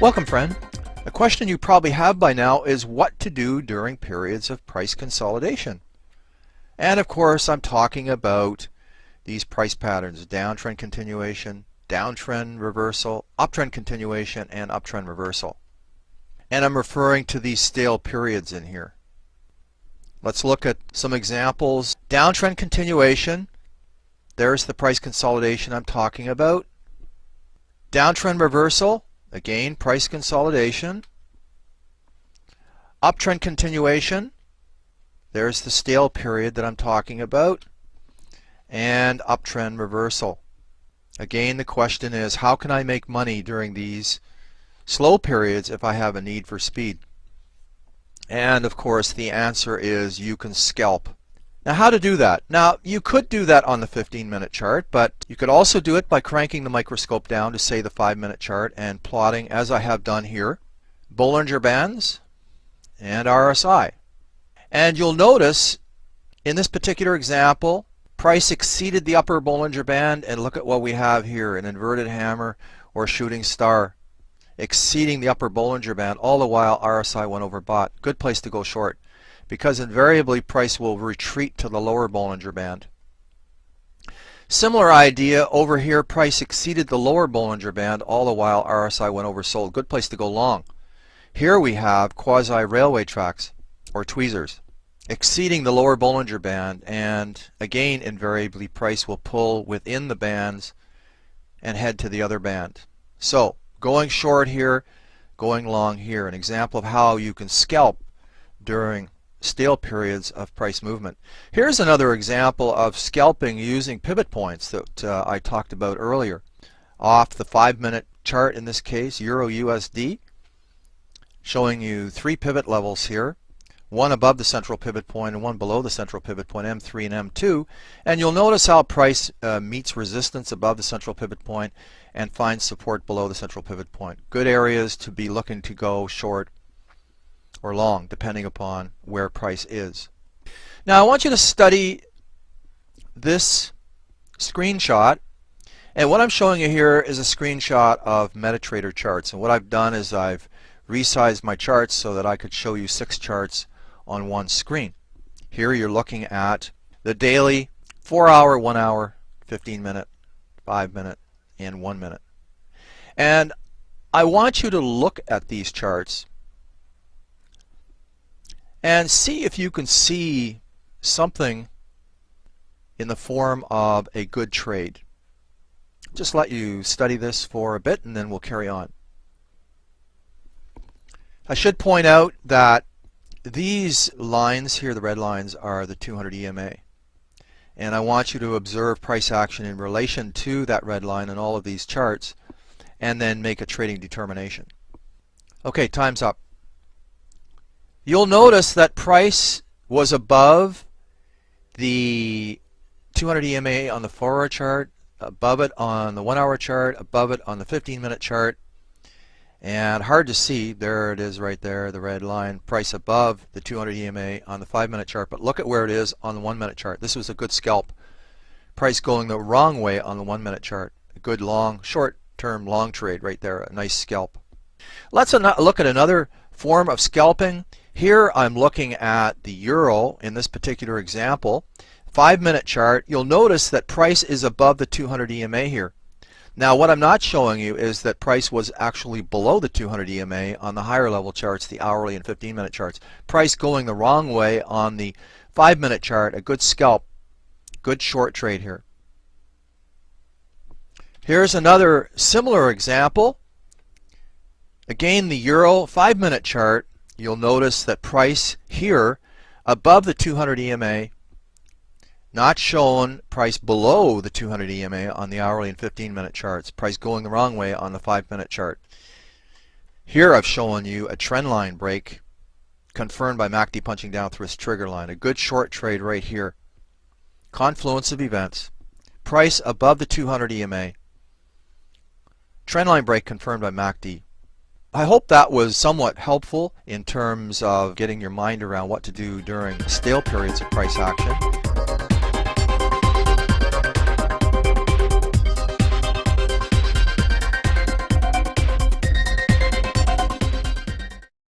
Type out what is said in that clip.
Welcome, friend. A question you probably have by now is what to do during periods of price consolidation. And of course, I'm talking about these price patterns: downtrend continuation, downtrend reversal, uptrend continuation, and uptrend reversal. And I'm referring to these stale periods in here. Let's look at some examples. Downtrend continuation, there's the price consolidation I'm talking about. Downtrend reversal, again, price consolidation. Uptrend continuation, there's the stale period that I'm talking about. And uptrend reversal. Again, the question is, how can I make money during these slow periods if I have a need for speed? And of course, the answer is you can scalp. Now, how to do that? Now, you could do that on the 15-minute chart, but you could also do it by cranking the microscope down to, say, the 5-minute chart and plotting, as I have done here, Bollinger Bands and RSI. And you'll notice in this particular example, price exceeded the upper Bollinger Band, and look at what we have here, an inverted hammer or shooting star exceeding the upper Bollinger Band, all the while RSI went overbought. Good place to go short, because invariably price will retreat to the lower Bollinger Band. Similar idea over here, price exceeded the lower Bollinger Band, all the while RSI went oversold. Good place to go long. Here we have quasi-railway tracks, or tweezers, exceeding the lower Bollinger Band, and again invariably price will pull within the bands and head to the other band. So going short here, going long here, an example of how you can scalp during stale periods of price movement. Here's another example of scalping using pivot points that I talked about earlier. Off the 5-minute chart, in this case, Euro USD, showing you 3 pivot levels here, one above the central pivot point and one below the central pivot point, M3 and M2. And you'll notice how price meets resistance above the central pivot point and finds support below the central pivot point. Good areas to be looking to go short or long, depending upon where price is. Now, I want you to study this screenshot. And what I'm showing you here is a screenshot of MetaTrader charts. And what I've done is I've resized my charts so that I could show you 6 charts on one screen. Here you're looking at the daily 4-hour, 1-hour, 15-minute, 5-minute, and 1-minute. And I want you to look at these charts and see if you can see something in the form of a good trade. Just let you study this for a bit and then we'll carry on. I should point out that these lines here, the red lines, are the 200 EMA. And I want you to observe price action in relation to that red line in all of these charts and then make a trading determination. Okay, time's up. You'll notice that price was above the 200 EMA on the 4-hour chart, above it on the 1-hour chart, above it on the 15-minute chart. And hard to see, there it is right there, the red line, price above the 200 EMA on the 5-minute chart. But look at where it is on the 1-minute chart. This was a good scalp. Price going the wrong way on the 1-minute chart. A good long, short-term long trade right there, a nice scalp. Let's look at another form of scalping. Here I'm looking at the euro in this particular example. 5-minute chart, you'll notice that price is above the 200 EMA here. Now, what I'm not showing you is that price was actually below the 200 EMA on the higher level charts, the hourly and 15-minute charts. Price going the wrong way on the 5-minute chart, a good scalp, good short trade here. Here's another similar example. Again, the euro 5-minute chart, you'll notice that price here above the 200 EMA, not shown, price below the 200 EMA on the hourly and 15-minute charts. Price going the wrong way on the 5-minute chart. Here I've shown you a trend line break confirmed by MACD punching down through its trigger line. A good short trade right here. Confluence of events. Price above the 200 EMA. Trend line break confirmed by MACD. I hope that was somewhat helpful in terms of getting your mind around what to do during stale periods of price action.